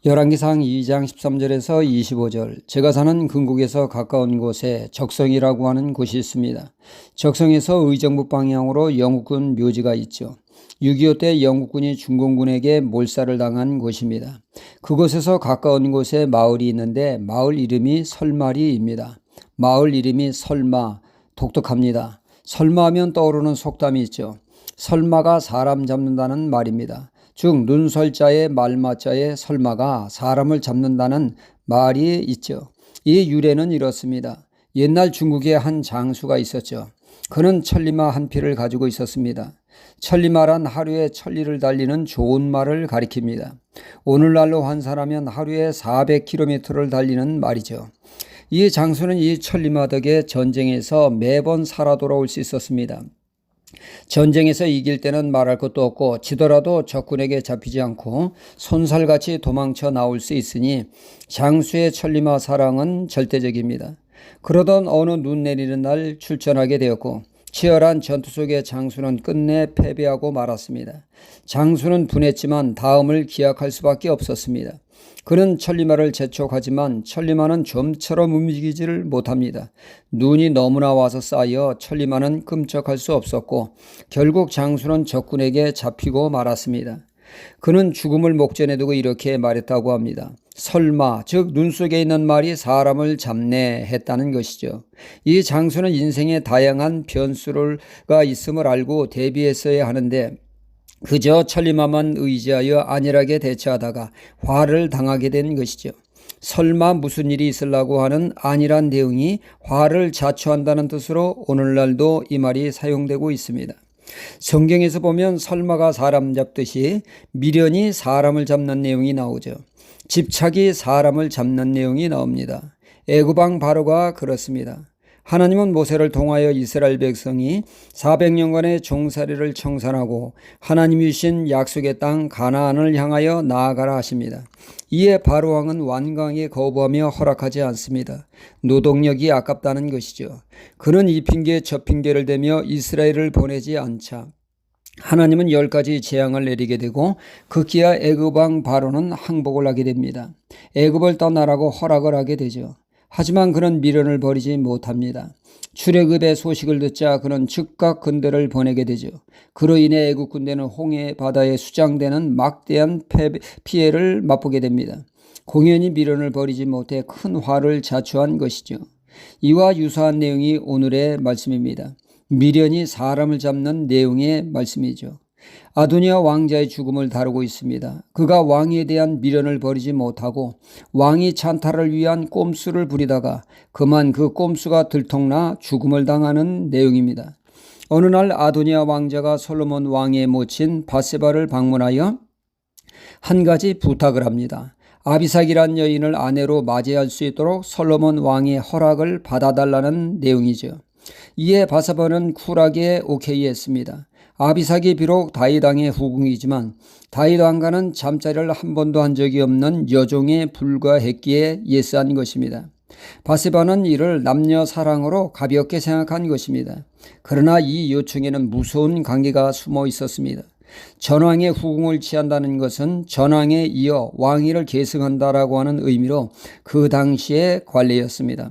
열왕기상 2장 13절에서 25절. 제가 사는 근국에서 가까운 곳에 적성이라고 하는 곳이 있습니다. 적성에서 의정부 방향으로 영국군 묘지가 있죠. 6.25 때 영국군이 중공군에게 몰살을 당한 곳입니다. 그곳에서 가까운 곳에 마을이 있는데 마을 이름이 설마리입니다. 마을 이름이 설마, 독특합니다. 설마하면 떠오르는 속담이 있죠. 설마가 사람 잡는다는 말입니다. 즉 눈설자의 말마자의 설마가 사람을 잡는다는 말이 있죠. 이 유래는 이렇습니다. 옛날 중국에 한 장수가 있었죠. 그는 천리마 한匹를 가지고 있었습니다. 천리마란 하루에 천리를 달리는 좋은 말을 가리킵니다. 오늘날로 환산하면 하루에 400km를 달리는 말이죠. 이 장수는 이 천리마 덕에 전쟁에서 매번 살아 돌아올 수 있었습니다. 전쟁에서 이길 때는 말할 것도 없고 지더라도 적군에게 잡히지 않고 손살같이 도망쳐 나올 수 있으니 장수의 천리마 사랑은 절대적입니다. 그러던 어느 눈 내리는 날 출전하게 되었고 치열한 전투 속에 장수는 끝내 패배하고 말았습니다. 장수는 분했지만 다음을 기약할 수밖에 없었습니다. 그는 천리마를 재촉하지만 천리마는 좀처럼 움직이지를 못합니다. 눈이 너무나 와서 쌓여 천리마는 끔찍할 수 없었고 결국 장수는 적군에게 잡히고 말았습니다. 그는 죽음을 목전에 두고 이렇게 말했다고 합니다. 설마, 즉 눈 속에 있는 말이 사람을 잡네 했다는 것이죠. 이 장수는 인생에 다양한 변수가 있음을 알고 대비했어야 하는데 그저 천리마만 의지하여 안일하게 대처하다가 화를 당하게 된 것이죠. 설마 무슨 일이 있으려고 하는 안일한 대응이 화를 자초한다는 뜻으로 오늘날도 이 말이 사용되고 있습니다. 성경에서 보면 설마가 사람 잡듯이 미련이 사람을 잡는 내용이 나오죠. 집착이 사람을 잡는 내용이 나옵니다. 애굽 왕 바로가 그렇습니다. 하나님은 모세를 통하여 이스라엘 백성이 400년간의 종살이를 청산하고 하나님이 주신 약속의 땅 가나안을 향하여 나아가라 하십니다. 이에 바로 왕은 완강히 거부하며 허락하지 않습니다. 노동력이 아깝다는 것이죠. 그는 이 핑계 저 핑계를 대며 이스라엘을 보내지 않자 하나님은 10가지 재앙을 내리게 되고 급기야 애굽 왕 바로는 항복을 하게 됩니다. 애굽을 떠나라고 허락을 하게 되죠. 하지만 그는 미련을 버리지 못합니다. 출애굽의 소식을 듣자 그는 즉각 군대를 보내게 되죠. 그로 인해 애굽 군대는 홍해 바다에 수장되는 막대한 피해를 맛보게 됩니다. 공연히 미련을 버리지 못해 큰 화를 자초한 것이죠. 이와 유사한 내용이 오늘의 말씀입니다. 미련이 사람을 잡는 내용의 말씀이죠. 아도니아 왕자의 죽음을 다루고 있습니다. 그가 왕에 대한 미련을 버리지 못하고 왕이 찬탈을 위한 꼼수를 부리다가 그만 그 꼼수가 들통나 죽음을 당하는 내용입니다. 어느 날 아도니아 왕자가 솔로몬 왕의 모친 밧세바를 방문하여 한 가지 부탁을 합니다. 아비삭이란 여인을 아내로 맞이할 수 있도록 솔로몬 왕의 허락을 받아달라는 내용이죠. 이에 밧세바는 쿨하게 오케이 했습니다. 아비삭이 비록 다윗 왕의 후궁이지만 다윗 왕과는 잠자리를 한 번도 한 적이 없는 여종에 불과했기에 예스한 것입니다. 밧세바는 이를 남녀 사랑으로 가볍게 생각한 것입니다. 그러나 이 요청에는 무서운 관계가 숨어 있었습니다. 전왕의 후궁을 취한다는 것은 전왕에 이어 왕위를 계승한다라고 하는 의미로 그 당시의 관례였습니다.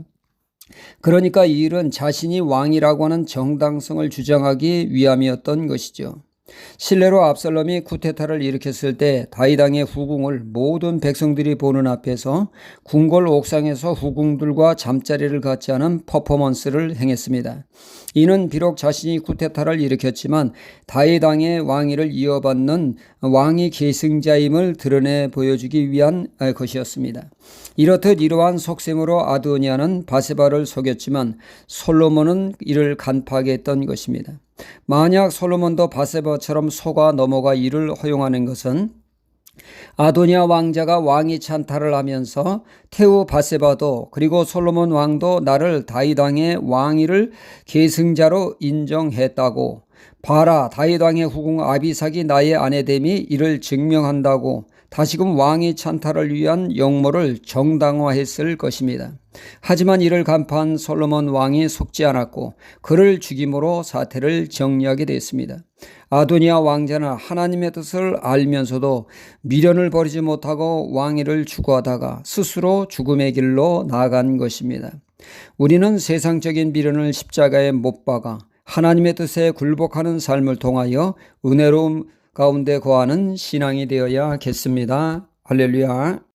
그러니까 이 일은 자신이 왕이라고 하는 정당성을 주장하기 위함이었던 것이죠. 실례로 압살롬이 쿠데타를 일으켰을 때 다윗 왕의 후궁을 모든 백성들이 보는 앞에서 궁궐 옥상에서 후궁들과 잠자리를 갖지 않은 퍼포먼스를 행했습니다. 이는 비록 자신이 쿠데타를 일으켰지만 다윗 왕의 왕위를 이어받는 왕위 계승자임을 드러내 보여주기 위한 것이었습니다. 이렇듯 이러한 속셈으로 아도니아는 밧세바를 속였지만 솔로몬은 이를 간파하게 했던 것입니다. 만약 솔로몬도 밧세바처럼 속아 넘어가 이를 허용하는 것은 아도니아 왕자가 왕위 찬탈을 하면서 태후 밧세바도 그리고 솔로몬 왕도 나를 다윗 왕의 왕위를 계승자로 인정했다고 봐라 다윗 왕의 후궁 아비삭이 나의 아내됨이 이를 증명한다고 다시금 왕위 찬탈을 위한 역모를 정당화했을 것입니다. 하지만 이를 간파한 솔로몬 왕이 속지 않았고 그를 죽임으로 사태를 정리하게 됐습니다. 아도니아 왕자는 하나님의 뜻을 알면서도 미련을 버리지 못하고 왕위를 추구하다가 스스로 죽음의 길로 나아간 것입니다. 우리는 세상적인 미련을 십자가에 못 박아 하나님의 뜻에 굴복하는 삶을 통하여 은혜로움 가운데 거하는 신앙이 되어야겠습니다. 할렐루야.